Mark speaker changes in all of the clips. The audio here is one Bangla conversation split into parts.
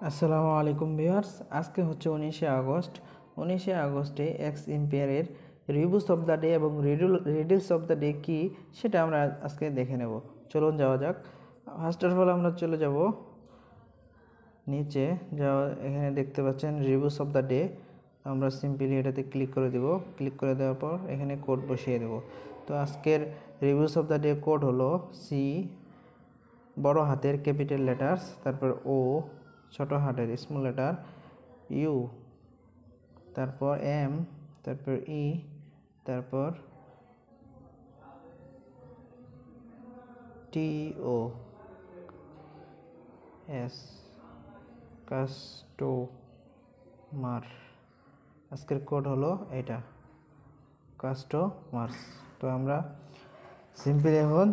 Speaker 1: আসসালামু আলাইকুম ভিউয়ার্স, আজকে হচ্ছে 19শে আগস্ট। 19শে আগস্টে এক্স এম্পিয়ারের রিভিউস অফ দ্য ডে এবং রিডলস অফ দ্য ডে কী সেটা আমরা আজকে দেখে নেব। চলুন যাওয়া যাক। ফার্স্ট অফ অল আমরা চলে যাব নিচে, যাওয়া এখানে দেখতে পাচ্ছেন রিভিউস অফ দ্য ডে। আমরা সিম্পলি এটাতে ক্লিক করে দেব। ক্লিক করে দেওয়ার পর এখানে কোড বসিয়ে দেব। তো আজকের reviews of the day code হলো সি বড় হাতের ক্যাপিটাল লেটার্স, তারপর ও ছোট হাতের স্মল লেটার, ইউ, তারপর এম, তারপর ই, তারপর টি ও এস, কাস্টমার। আজকের কোড হলো এটা, কাস্টমার্স। তো আমরা সিম্পলি এখন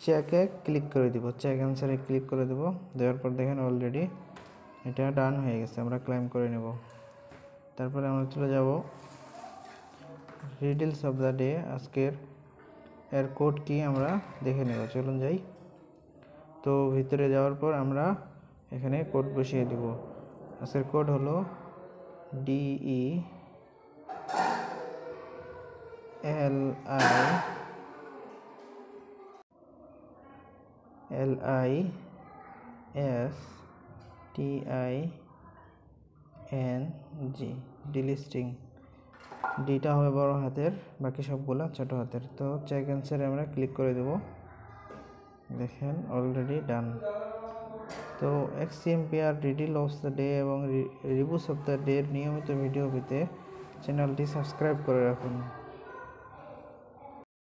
Speaker 1: চেকে ক্লিক করে দিব, চেক অ্যান্সারে ক্লিক করে দেব। দেওয়ার পর দেখেন অলরেডি এটা ডান হয়ে গেছে। আমরা ক্লাইম করে নেব। তারপরে আমরা চলে যাব রিডলস অফ দ্য ডে। আজকের এর কোড কি আমরা দেখে নেব। চলুন যাই। তো ভিতরে যাওয়ার পর আমরা এখানে কোড বসিয়ে দেব। আজকের কোড হলো DE LISTING, ডিলিস্টিং। ডিটা হবে বড় হাতের, বাকি সবগুলো ছোট হাতের। তো চেক অ্যান্সারে আমরা ক্লিক করে দেব। দেখেন অলরেডি ডান। তো এক্সএমপিআর রিডল অফ দ্য ডে এবং রিভিউস অফ দ্য ডে নিয়মিত ভিডিও পেতে চ্যানেলটি সাবস্ক্রাইব করে রাখুন।